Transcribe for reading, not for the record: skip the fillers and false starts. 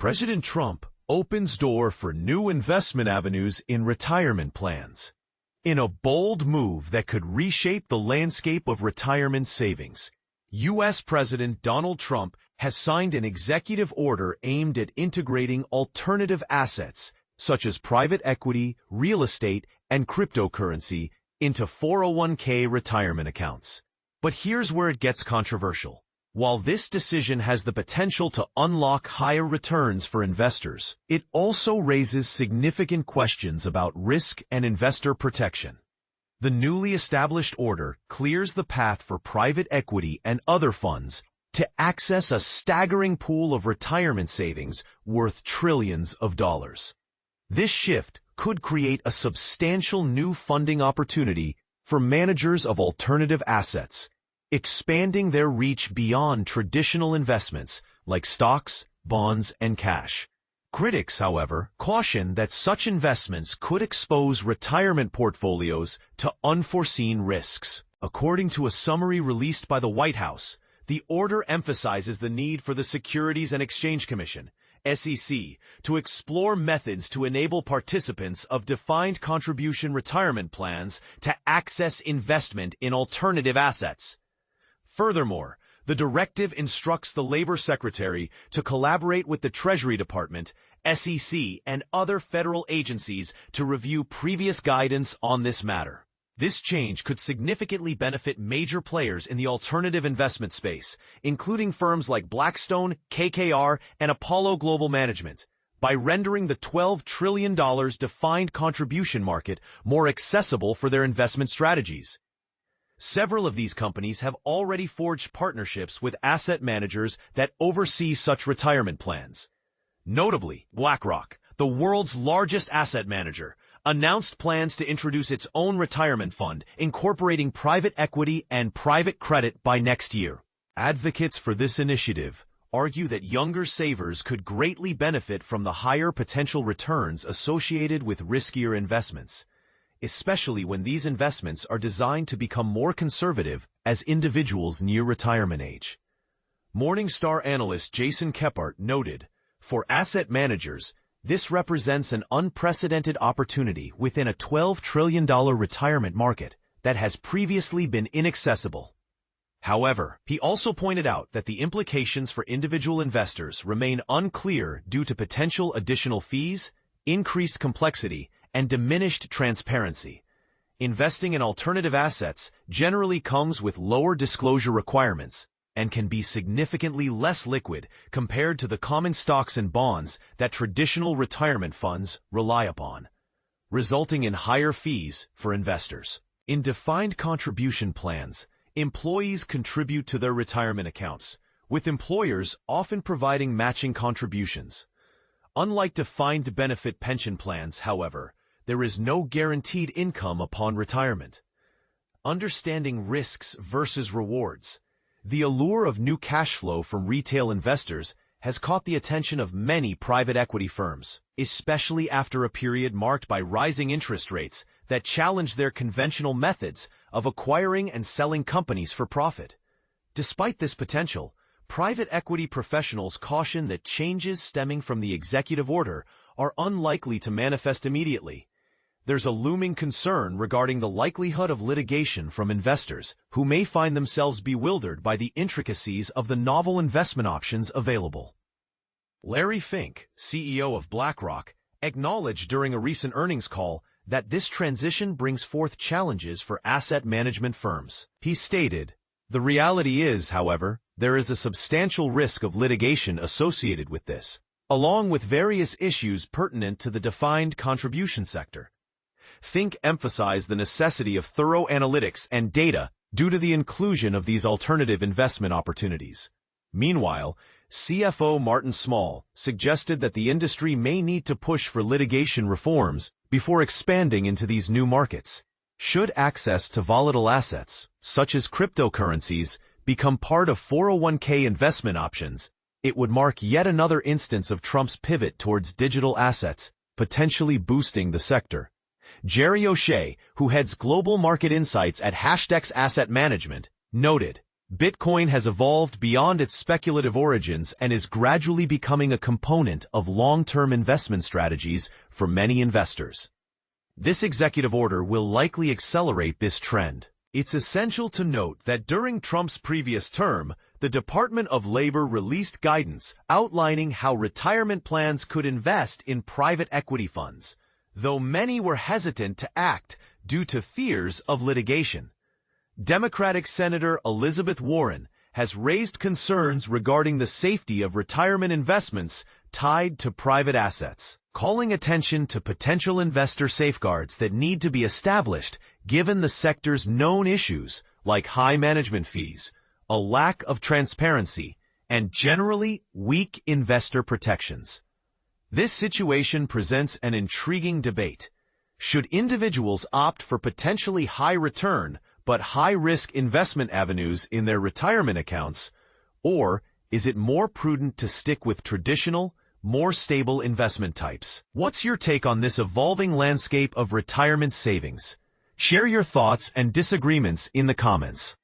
President Trump opens door for new investment avenues in retirement plans. In a bold move that could reshape the landscape of retirement savings, U.S. President Donald Trump has signed an executive order aimed at integrating alternative assets, such as private equity, real estate, and cryptocurrency, into 401k retirement accounts. But here's where it gets controversial. While this decision has the potential to unlock higher returns for investors, it also raises significant questions about risk and investor protection. The newly established order clears the path for private equity and other funds to access a staggering pool of retirement savings worth trillions of dollars. This shift could create a substantial new funding opportunity for managers of alternative assets, expanding their reach beyond traditional investments like stocks, bonds, and cash. Critics, however, caution that such investments could expose retirement portfolios to unforeseen risks. According to a summary released by the White House, the order emphasizes the need for the Securities and Exchange Commission, SEC, to explore methods to enable participants of defined contribution retirement plans to access investment in alternative assets. Furthermore, the directive instructs the Labor Secretary to collaborate with the Treasury Department, SEC, and other federal agencies to review previous guidance on this matter. This change could significantly benefit major players in the alternative investment space, including firms like Blackstone, KKR, and Apollo Global Management, by rendering the $12 trillion defined contribution market more accessible for their investment strategies. Several of these companies have already forged partnerships with asset managers that oversee such retirement plans. Notably, BlackRock, the world's largest asset manager, announced plans to introduce its own retirement fund incorporating private equity and private credit by next year. Advocates for this initiative argue that younger savers could greatly benefit from the higher potential returns associated with riskier investments, especially when these investments are designed to become more conservative as individuals near retirement age. Morningstar analyst Jason Kephart noted, "For asset managers, this represents an unprecedented opportunity within a $12 trillion retirement market that has previously been inaccessible." However, he also pointed out that the implications for individual investors remain unclear due to potential additional fees, increased complexity, and diminished transparency. Investing in alternative assets generally comes with lower disclosure requirements and can be significantly less liquid compared to the common stocks and bonds that traditional retirement funds rely upon, resulting in higher fees for investors. In defined contribution plans, employees contribute to their retirement accounts, with employers often providing matching contributions. Unlike defined benefit pension plans, however, there is no guaranteed income upon retirement. Understanding risks versus rewards, the allure of new cash flow from retail investors has caught the attention of many private equity firms, especially after a period marked by rising interest rates that challenge their conventional methods of acquiring and selling companies for profit. Despite this potential, private equity professionals caution that changes stemming from the executive order are unlikely to manifest immediately. There's a looming concern regarding the likelihood of litigation from investors who may find themselves bewildered by the intricacies of the novel investment options available. Larry Fink, CEO of BlackRock, acknowledged during a recent earnings call that this transition brings forth challenges for asset management firms. He stated, "The reality is, however, there is a substantial risk of litigation associated with this, along with various issues pertinent to the defined contribution sector." Fink emphasized the necessity of thorough analytics and data due to the inclusion of these alternative investment opportunities. Meanwhile, CFO Martin Small suggested that the industry may need to push for litigation reforms before expanding into these new markets. Should access to volatile assets, such as cryptocurrencies, become part of 401k investment options, it would mark yet another instance of Trump's pivot towards digital assets, potentially boosting the sector. Jerry O'Shea, who heads global market insights at Hashdex Asset Management, noted, Bitcoin has evolved beyond its speculative origins and is gradually becoming a component of long-term investment strategies for many investors. This executive order will likely accelerate this trend. It's essential to note that during Trump's previous term, the Department of Labor released guidance outlining how retirement plans could invest in private equity funds, though many were hesitant to act due to fears of litigation. Democratic Senator Elizabeth Warren has raised concerns regarding the safety of retirement investments tied to private assets, calling attention to potential investor safeguards that need to be established given the sector's known issues like high management fees, a lack of transparency, and generally weak investor protections. This situation presents an intriguing debate. Should individuals opt for potentially high return but high-risk investment avenues in their retirement accounts, or is it more prudent to stick with traditional, more stable investment types? What's your take on this evolving landscape of retirement savings? Share your thoughts and disagreements in the comments.